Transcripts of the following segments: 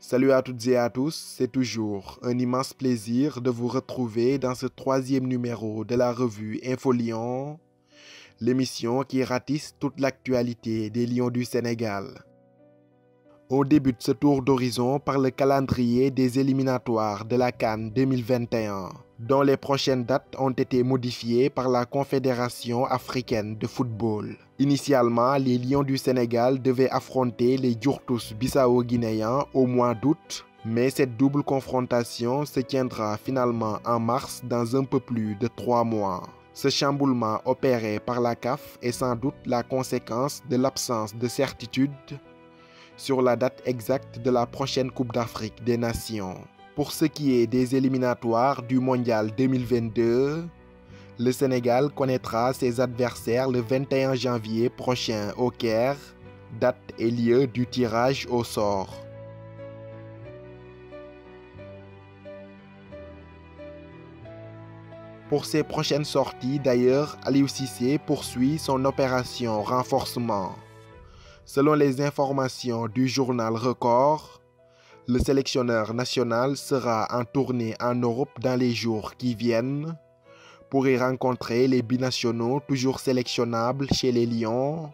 Salut à toutes et à tous, c'est toujours un immense plaisir de vous retrouver dans ce 3e numéro de la revue Info Lions, l'émission qui ratisse toute l'actualité des Lions du Sénégal. On débute ce tour d'horizon par le calendrier des éliminatoires de la CAN 2021, dont les prochaines dates ont été modifiées par la Confédération africaine de football. Initialement, les Lions du Sénégal devaient affronter les Djurtous bissau-guinéens au mois d'août, mais cette double confrontation se tiendra finalement en mars dans un peu plus de 3 mois. Ce chamboulement opéré par la CAF est sans doute la conséquence de l'absence de certitude sur la date exacte de la prochaine Coupe d'Afrique des Nations. Pour ce qui est des éliminatoires du Mondial 2022, le Sénégal connaîtra ses adversaires le 21 janvier prochain au Caire, date et lieu du tirage au sort. Pour ses prochaines sorties d'ailleurs, Aliou Cissé poursuit son opération renforcement. Selon les informations du journal Record, le sélectionneur national sera en tournée en Europe dans les jours qui viennent pour y rencontrer les binationaux toujours sélectionnables chez les Lions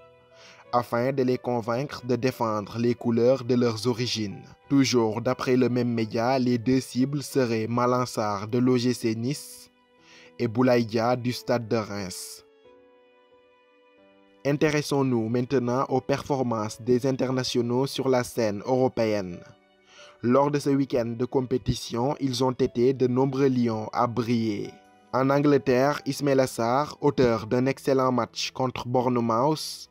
afin de les convaincre de défendre les couleurs de leurs origines. Toujours d'après le même média, les deux cibles seraient Malang Sarr de l'OGC Nice et Boulaye Dia du Stade de Reims. Intéressons-nous maintenant aux performances des internationaux sur la scène européenne. Lors de ce week-end de compétition, ils ont été de nombreux Lions à briller. En Angleterre, Ismaïla Sarr, auteur d'un excellent match contre Bournemouth,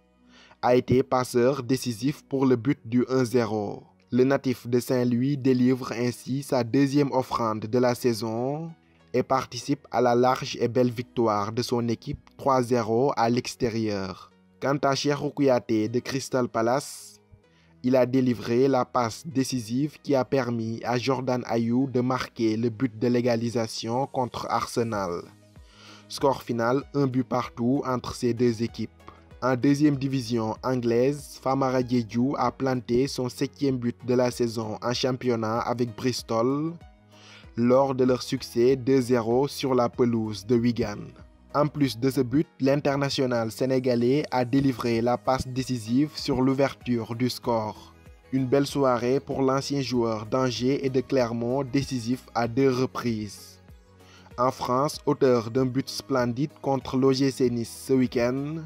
a été passeur décisif pour le but du 1-0. Le natif de Saint-Louis délivre ainsi sa deuxième offrande de la saison et participe à la large et belle victoire de son équipe 3-0 à l'extérieur. Quant à Cheikhou Kouyaté de Crystal Palace, il a délivré la passe décisive qui a permis à Jordan Ayew de marquer le but de l'égalisation contre Arsenal. Score final 1 but partout entre ces deux équipes. En deuxième division anglaise, Famara Diédhiou a planté son 7e but de la saison en championnat avec Bristol lors de leur succès 2-0 sur la pelouse de Wigan. En plus de ce but, l'international sénégalais a délivré la passe décisive sur l'ouverture du score. Une belle soirée pour l'ancien joueur d'Angers et de Clermont, décisif à 2 reprises. En France, auteur d'un but splendide contre l'OGC Nice ce week-end,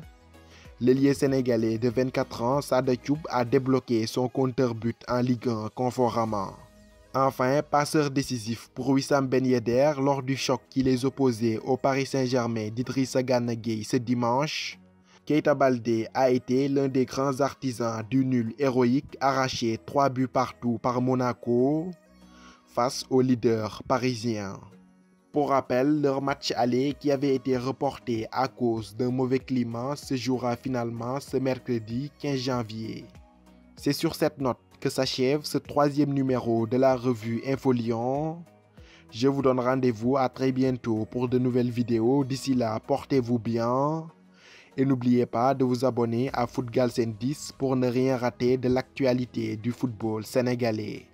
l'ailier sénégalais de 24 ans, Sada Thioub, a débloqué son compteur but en Ligue 1 conformément. Enfin, passeur décisif pour Wissam Ben Yedder lors du choc qui les opposait au Paris Saint-Germain d'Idrissa Gana Gueye ce dimanche, Keita Baldé a été l'un des grands artisans du nul héroïque arraché 3 buts partout par Monaco face aux leaders parisiens. Pour rappel, leur match aller qui avait été reporté à cause d'un mauvais climat se jouera finalement ce mercredi 15 janvier. C'est sur cette note que s'achève ce 3e numéro de la revue Info Lions. Je vous donne rendez-vous à très bientôt pour de nouvelles vidéos. D'ici là, portez-vous bien et n'oubliez pas de vous abonner à Foot Galsen 10 pour ne rien rater de l'actualité du football sénégalais.